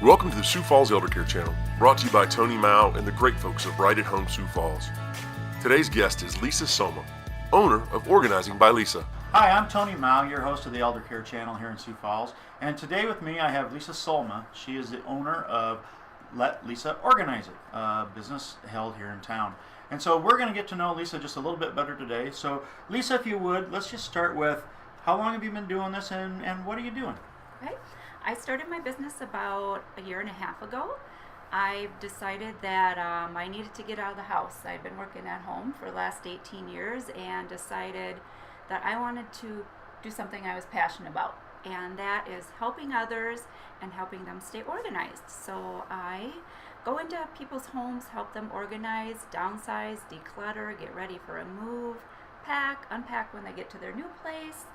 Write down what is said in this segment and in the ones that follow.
Welcome to the Sioux Falls Eldercare channel, brought to you by Tony Mao and the great folks of Right at Home Sioux Falls. Today's guest is Lisa Soma, owner of Organizing by Lisa. Hi, I'm Tony Mao, your host of the Eldercare channel here in Sioux Falls. And today with me I have Lisa Soma. She is the owner of Let Lisa Organize It, a business held here in town. And so we're going to get to know Lisa just a little bit better today. So Lisa, if you would, let's just start with how long have you been doing this and what are you doing? Okay. I started my business about a year and a half ago. I decided that I needed to get out of the house. I'd been working at home for the last 18 years and decided that I wanted to do something I was passionate about, and that is helping others and helping them stay organized. So I go into people's homes, help them organize, downsize, declutter, get ready for a move, pack, unpack when they get to their new place,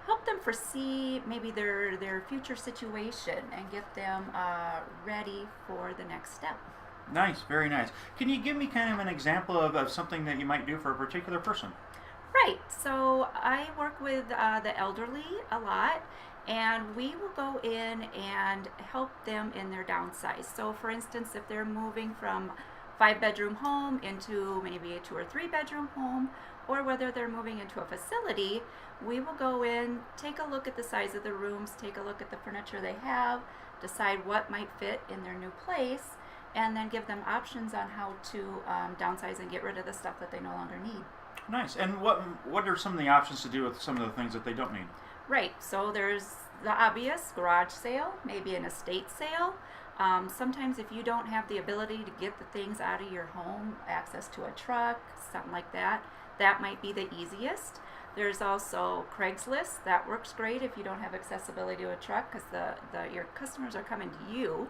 help them foresee maybe their future situation and get them ready for the next step. Nice, very nice. Can you give me kind of an example of something that you might do for a particular person? Right, so I work with the elderly a lot, and we will go in and help them in their downsize. So for instance, if they're moving from 5-bedroom home into maybe a 2 or 3-bedroom home, or whether they're moving into a facility, we will go in, take a look at the size of the rooms, take a look at the furniture they have, decide what might fit in their new place, and then give them options on how to downsize and get rid of the stuff that they no longer need. Nice. And what are some of the options to do with some of the things that they don't need? Right, so there's the obvious garage sale, maybe an estate sale. Sometimes if you don't have the ability to get the things out of your home, access to a truck, something like that, that might be the easiest. There's also Craigslist. That works great if you don't have accessibility to a truck because your customers are coming to you.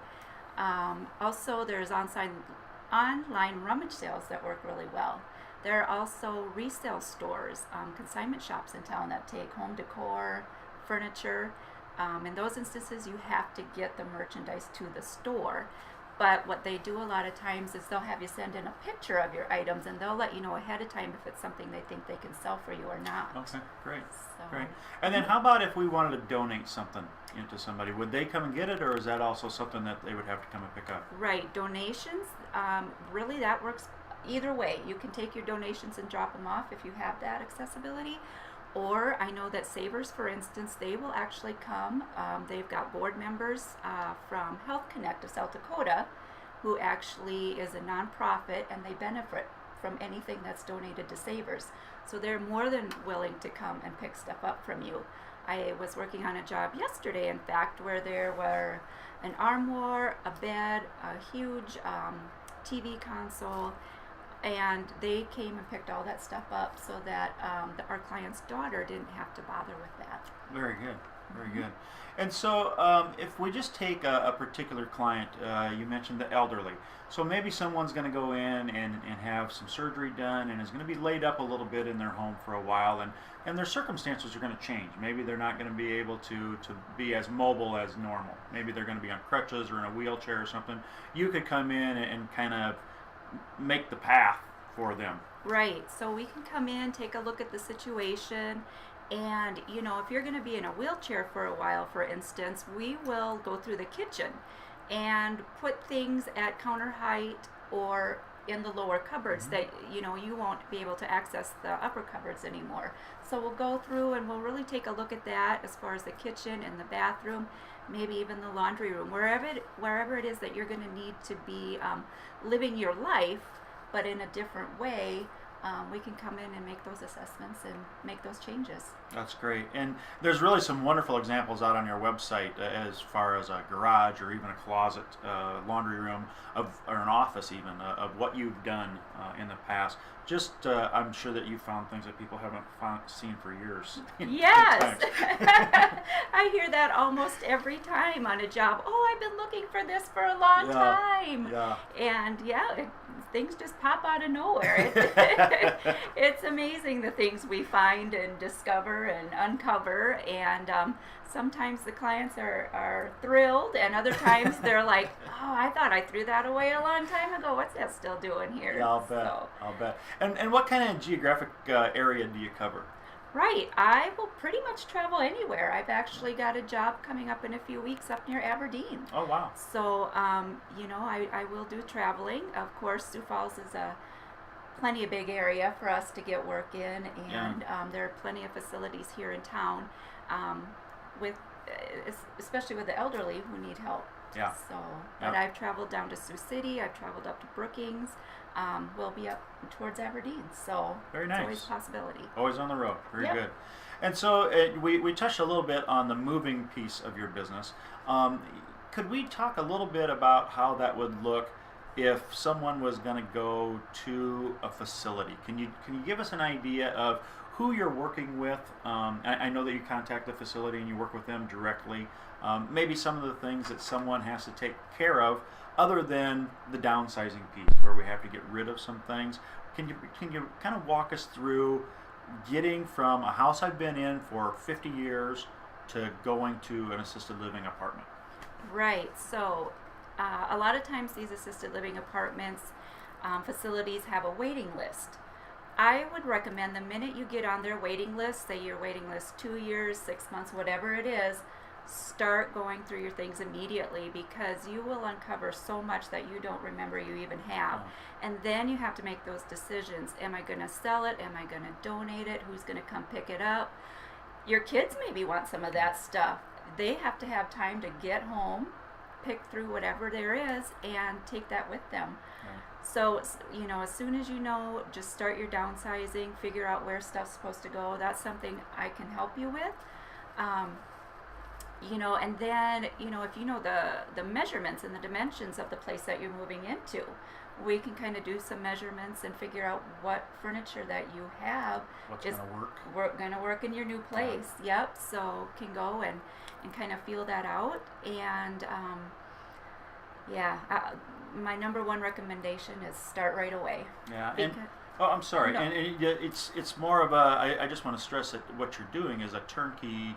Also, there's online rummage sales that work really well. There are also resale stores, consignment shops in town that take home decor, furniture. In those instances, you have to get the merchandise to the store. But what they do a lot of times is they'll have you send in a picture of your items, and they'll let you know ahead of time if it's something they think they can sell for you or not. Okay, great. So, Great. And then how about if we wanted to donate something into somebody? Would they come and get it, or is that also something that they would have to come and pick up? right, donations, really that works either way. You can take your donations and drop them off if you have that accessibility. Or I know that Savers, for instance, they will actually come. They've got board members from Health Connect of South Dakota, who actually is a nonprofit, and they benefit from anything that's donated to Savers. So they're more than willing to come and pick stuff up from you. I was working on a job yesterday, in fact, where there were an armoire, a bed, a huge TV console, and they came and picked all that stuff up so that our client's daughter didn't have to bother with that. Very good, very good. And so if we just take a particular client, you mentioned the elderly. So maybe someone's going to go in and have some surgery done and is going to be laid up a little bit in their home for a while, and their circumstances are going to change. Maybe they're not going to be able to be as mobile as normal. Maybe they're going to be on crutches or in a wheelchair or something. You could come in and kind of make the path for them. Right, so we can come in, take a look at the situation, and if you're going to be in a wheelchair for a while, for instance, we will go through the kitchen and put things at counter height or in the lower cupboards that you won't be able to access the upper cupboards anymore. So we'll go through and we'll really take a look at that as far as the kitchen and the bathroom, maybe even the laundry room, wherever it is that you're going to need to be living your life, but in a different way. We can come in and make those assessments and make those changes. That's great. And there's really some wonderful examples out on your website as far as a garage or even a closet, laundry room, or an office even, of what you've done in the past. Just, I'm sure that you found things that people haven't seen for years. Yes! I hear that almost every time on a job. Oh, I've been looking for this for a long time. Yeah. And things just pop out of nowhere. It's amazing the things we find and discover and uncover, and sometimes the clients are thrilled, and other times they're like, oh, I thought I threw that away a long time ago. What's that still doing here? Yeah, I'll bet. And what kind of geographic area do you cover? Right. I will pretty much travel anywhere. I've actually got a job coming up in a few weeks up near Aberdeen. Oh, wow. So, I will do traveling. Of course, Sioux Falls is a plenty of big area for us to get work in, and there are plenty of facilities here in town, with especially with the elderly who need help. Yeah. So, but I've traveled down to Sioux City. I've traveled up to Brookings. We'll be up towards Aberdeen. So Very it's nice. always a possibility. Always on the road. Very Yep. good. And so we touched a little bit on the moving piece of your business. Could we talk a little bit about how that would look if someone was going to go to a facility? Can you give us an idea of who you're working with? I know that you contact the facility and you work with them directly. Maybe some of the things that someone has to take care of, other than the downsizing piece, where we have to get rid of some things. Can you kind of walk us through getting from a house I've been in for 50 years to going to an assisted living apartment? Right. So, a lot of times these assisted living apartments facilities have a waiting list. I would recommend the minute you get on their waiting list, say your waiting list 2 years, 6 months, whatever it is, start going through your things immediately, because you will uncover so much that you don't remember you even have. And then you have to make those decisions. Am I going to sell it? Am I going to donate it? Who's going to come pick it up? Your kids maybe want some of that stuff. They have to have time to get home, pick through whatever there is, and take that with them. So, as soon as you know, just start your downsizing, figure out where stuff's supposed to go. That's something I can help you with. And then, if you know the measurements and the dimensions of the place that you're moving into, we can kind of do some measurements and figure out what furniture that you have What's is going to work in your new place. Yep. So can go and kind of feel that out. And my number one recommendation is start right away. Yeah. Because, I'm sorry. No. And it's more of a. I just want to stress that what you're doing is a turnkey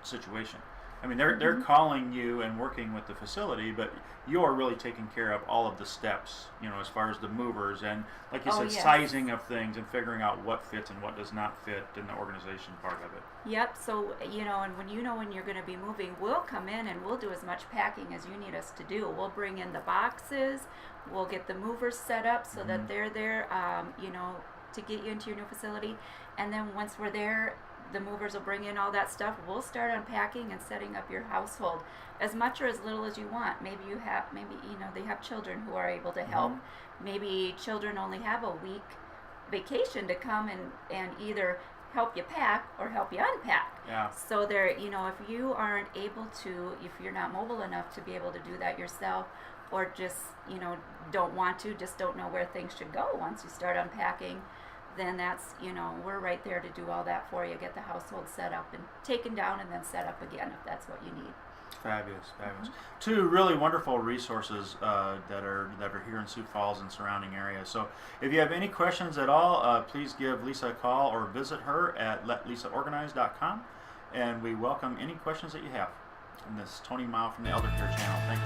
situation. I mean, they're calling you and working with the facility, but you're really taking care of all of the steps, as far as the movers and, like you said, yes. sizing of things and figuring out what fits and what does not fit in the organization part of it. Yep. So, and when you're going to be moving, we'll come in and we'll do as much packing as you need us to do. We'll bring in the boxes. We'll get the movers set up so that they're there, to get you into your new facility. And then once we're there, the movers will bring in all that stuff. We'll start unpacking and setting up your household, as much or as little as you want. Maybe they have children who are able to help. Maybe children only have a week vacation to come and either help you pack or help you unpack. Yeah. So if you aren't able to, if you're not mobile enough to be able to do that yourself, or just don't want to, just don't know where things should go once you start unpacking, then that's, we're right there to do all that for you, get the household set up and taken down and then set up again if that's what you need. Fabulous. Two really wonderful resources that are here in Sioux Falls and surrounding areas. So if you have any questions at all, please give Lisa a call or visit her at letlisaorganize.com, and we welcome any questions that you have. And this is Tony Mile from the Eldercare channel. Thank you.